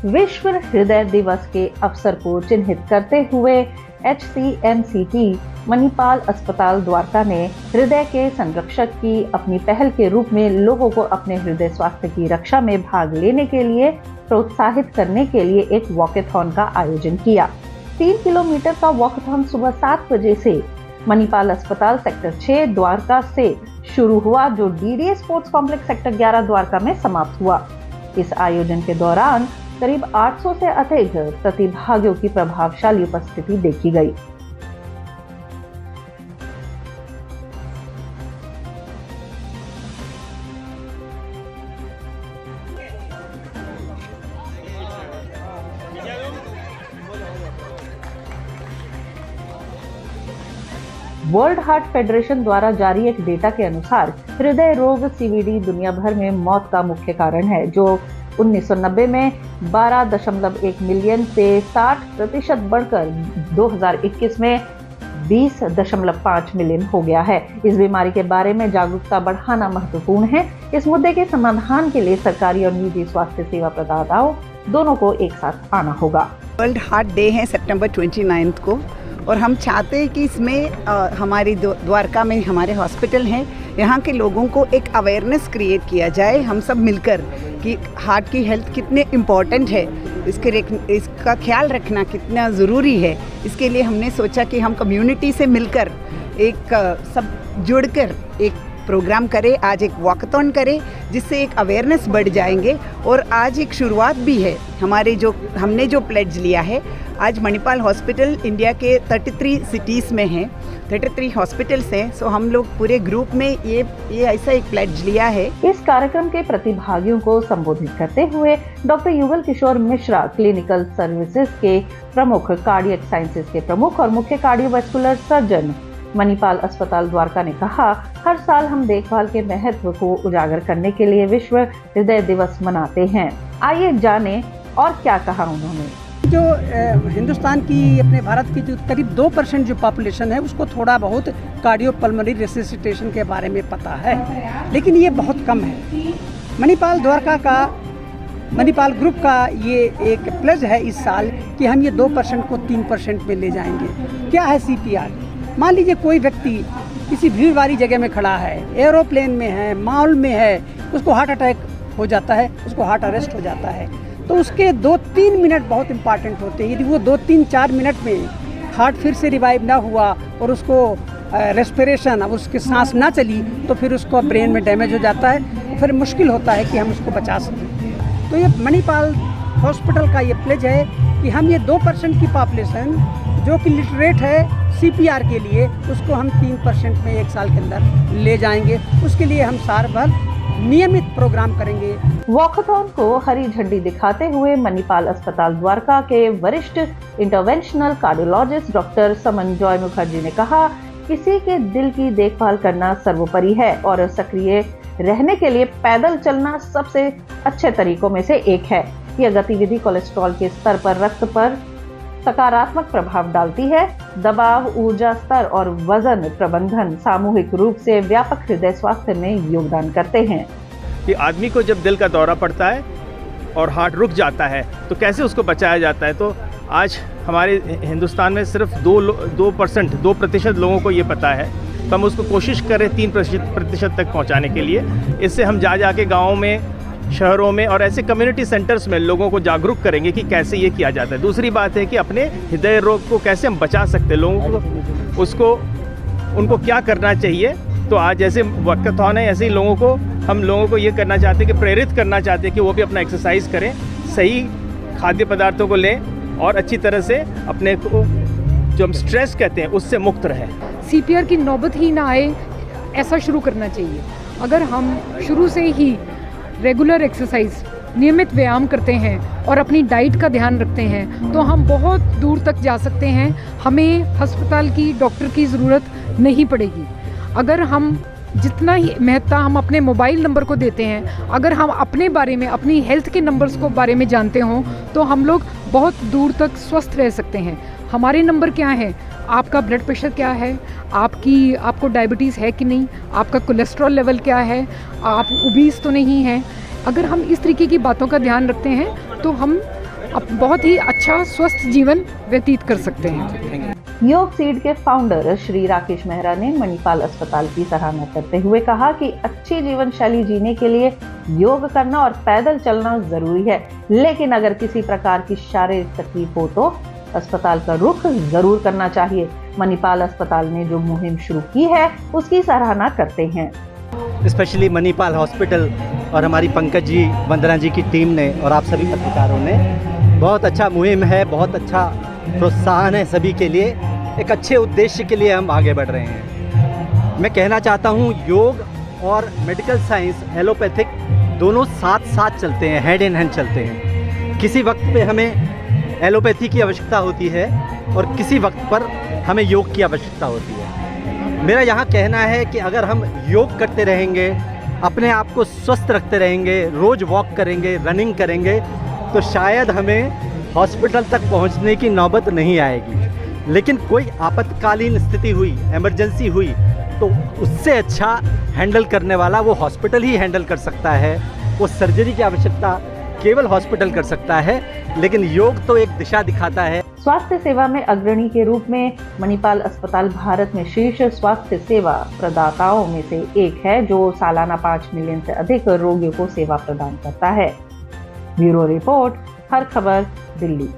विश्व हृदय दिवस के अवसर को चिन्हित करते हुए HCMCT मणिपाल अस्पताल द्वारका ने हृदय के संरक्षक की अपनी पहल के रूप में लोगों को अपने हृदय स्वास्थ्य की रक्षा में भाग लेने के लिए प्रोत्साहित करने के लिए एक वॉकेथॉन का आयोजन किया। 3 किलोमीटर का वॉकेथॉन सुबह 7 बजे से मणिपाल अस्पताल सेक्टर 6 द्वारका से शुरू हुआ, जो DDA sports complex sector 11 Dwarka में समाप्त हुआ। इस आयोजन के दौरान करीब 800 से अधिक प्रतिभागियों की प्रभावशाली उपस्थिति देखी गई। वर्ल्ड हार्ट फेडरेशन द्वारा जारी एक डेटा के अनुसार हृदय रोग CVD दुनिया भर में मौत का मुख्य कारण है, जो 1990 में 12.1 मिलियन से 60% बढ़कर 2021 में 20.5 मिलियन हो गया है। इस बीमारी के बारे में जागरूकता बढ़ाना महत्वपूर्ण है। इस मुद्दे के समाधान के लिए सरकारी और निजी स्वास्थ्य सेवा प्रदाताओं दोनों को एक साथ आना होगा। वर्ल्ड हार्ट डे है सितंबर 29 को, और हम चाहते हैं कि इसमें हमारी द्वारका में हमारे हॉस्पिटल हैं, यहाँ के लोगों को एक अवेयरनेस क्रिएट किया जाए, हम सब मिलकर, कि हार्ट की हेल्थ कितने इम्पॉर्टेंट है, इसका ख्याल रखना कितना ज़रूरी है। इसके लिए हमने सोचा कि हम कम्युनिटी से मिलकर एक सब जुड़कर एक प्रोग्राम करें, आज एक वॉकथॉन करें, जिससे एक अवेयरनेस बढ़ जाएंगे। और आज एक शुरुआत भी है हमने जो प्लेज लिया है। आज मणिपाल हॉस्पिटल इंडिया के 33 सिटीज़ में हैं, 33 हॉस्पिटल्स हैं। सो हम लोग पूरे ग्रुप में ये ऐसा एक प्लेज लिया है। इस कार्यक्रम के प्रतिभागियों को संबोधित करते हुए doctor Yugal Kishore Mishra, clinical services के प्रमुख, कार्डियक साइंसेज के प्रमुख और मुख्य कार्डियोवैस्कुलर सर्जन मणिपाल अस्पताल द्वारका ने कहा, हर साल हम देखभाल के महत्व को उजागर करने के लिए विश्व हृदय दिवस मनाते हैं। आइए जानें और क्या कहा उन्होंने। जो हिंदुस्तान की, अपने भारत की जो करीब 2% जो पॉपुलेशन है, उसको थोड़ा बहुत कार्डियोपल्मोनरी रेसिसिटेशन के बारे में पता है, लेकिन ये बहुत कम है। मणिपाल द्वारका का, मणिपाल ग्रुप का ये एक प्लेज है इस साल कि हम ये 2% को 3% में ले जाएंगे। क्या है CPR? मान लीजिए कोई व्यक्ति किसी भीड़ वाली जगह में खड़ा है, एरोप्लेन में है, मॉल में है, उसको हार्ट अटैक हो जाता है, उसको हार्ट अरेस्ट हो जाता है, तो उसके 2-3 मिनट बहुत इंपॉर्टेंट होते हैं। यदि वो 2-3-4 मिनट में हार्ट फिर से रिवाइव ना हुआ और उसको रेस्पिरेशन, अब उसकी सांस ना चली, तो फिर उसको ब्रेन में डैमेज हो जाता है, फिर मुश्किल होता है कि हम उसको बचा सकें। तो ये मणिपाल हॉस्पिटल का ये प्लेज है कि हम ये 2% की पॉपुलेशन जो कि लिटरेट है CPR के लिए, उसको हम 3% में 1 साल के अंदर ले जाएंगे। उसके लिए हम साल भर नियमित प्रोग्राम करेंगे। वॉकथॉन को हरी झंडी दिखाते हुए मणिपाल अस्पताल द्वारका के वरिष्ठ इंटरवेंशनल कार्डियोलॉजिस्ट डॉक्टर समनजॉय मुखर्जी ने कहा, किसी के दिल की देखभाल करना सर्वोपरि है और सक्रिय रहने के लिए पैदल चलना सबसे अच्छे तरीकों में से एक है। यह गतिविधि कोलेस्ट्रॉल के स्तर पर, रक्त पर सकारात्मक प्रभाव डालती है। दबाव, ऊर्जा स्तर और वजन प्रबंधन सामूहिक रूप से व्यापक हृदय स्वास्थ्य में योगदान करते हैं। कि आदमी को जब दिल का दौरा पड़ता है और हार्ट रुक जाता है तो कैसे उसको बचाया जाता है, तो आज हमारे हिंदुस्तान में सिर्फ 2% लोगों को ये पता है। तो हम उसको कोशिश करें 3% तक पहुँचाने के लिए। इससे हम जा के गाँव में, शहरों में और ऐसे कम्युनिटी सेंटर्स में लोगों को जागरूक करेंगे कि कैसे ये किया जाता है। दूसरी बात है कि अपने हृदय रोग को कैसे हम बचा सकते हैं, लोगों को उनको क्या करना चाहिए। तो आज जैसे वॉकथॉन है, ऐसे ही हम लोगों को ये करना चाहते हैं कि प्रेरित करना चाहते हैं कि वो भी अपना एक्सरसाइज करें, सही खाद्य पदार्थों को लें और अच्छी तरह से अपने को, जो हम स्ट्रेस कहते हैं, उससे मुक्त रहें। CPR की नौबत ही ना आए, ऐसा शुरू करना चाहिए। अगर हम शुरू से ही रेगुलर एक्सरसाइज, नियमित व्यायाम करते हैं और अपनी डाइट का ध्यान रखते हैं, तो हम बहुत दूर तक जा सकते हैं। हमें अस्पताल की, डॉक्टर की ज़रूरत नहीं पड़ेगी। अगर हम जितना ही महत्ता हम अपने मोबाइल नंबर को देते हैं, अगर हम अपने बारे में, अपनी हेल्थ के नंबर्स को बारे में जानते हों, तो हम लोग बहुत दूर तक स्वस्थ रह सकते हैं। हमारे नंबर क्या है, आपका ब्लड प्रेशर क्या है, आपको डायबिटीज़ है कि नहीं, आपका कोलेस्ट्रॉल लेवल क्या है, आप ओबीस तो नहीं हैं। अगर हम इस तरीके की बातों का ध्यान रखते हैं तो हम बहुत ही अच्छा स्वस्थ जीवन व्यतीत कर सकते हैं। योग सीड के फाउंडर श्री राकेश मेहरा ने मणिपाल अस्पताल की सराहना करते हुए कहा कि अच्छी जीवन शैली जीने के लिए योग करना और पैदल चलना जरूरी है, लेकिन अगर किसी प्रकार की शारीरिक तकलीफ हो तो अस्पताल का रुख जरूर करना चाहिए। मणिपाल अस्पताल ने जो मुहिम शुरू की है उसकी सराहना करते हैं। स्पेशली मणिपाल हॉस्पिटल और हमारी पंकज जी, वंदना जी की टीम ने और आप सभी पत्रकारों ने बहुत अच्छा मुहिम है, बहुत अच्छा प्रोत्साहन है सभी के लिए। एक अच्छे उद्देश्य के लिए हम आगे बढ़ रहे हैं। मैं कहना चाहता हूँ योग और मेडिकल साइंस, एलोपैथिक दोनों साथ साथ चलते हैं, हैंड इन हैंड चलते हैं। किसी वक्त पे हमें एलोपैथी की आवश्यकता होती है और किसी वक्त पर हमें योग की आवश्यकता होती है। मेरा यहाँ कहना है कि अगर हम योग करते रहेंगे, अपने आप को स्वस्थ रखते रहेंगे, रोज़ वॉक करेंगे, रनिंग करेंगे, तो शायद हमें हॉस्पिटल तक पहुंचने की नौबत नहीं आएगी। लेकिन कोई आपातकालीन स्थिति हुई, इमरजेंसी हुई, तो उससे अच्छा हैंडल करने वाला वो हॉस्पिटल ही हैंडल कर सकता है। वो सर्जरी की आवश्यकता केवल हॉस्पिटल कर सकता है, लेकिन योग तो एक दिशा दिखाता है। स्वास्थ्य सेवा में अग्रणी के रूप में मणिपाल अस्पताल भारत में शीर्ष स्वास्थ्य सेवा प्रदाताओं में से एक है, जो सालाना 5 मिलियन से अधिक रोगियों को सेवा प्रदान करता है। ब्यूरो रिपोर्ट, हर खबर, दिल्ली।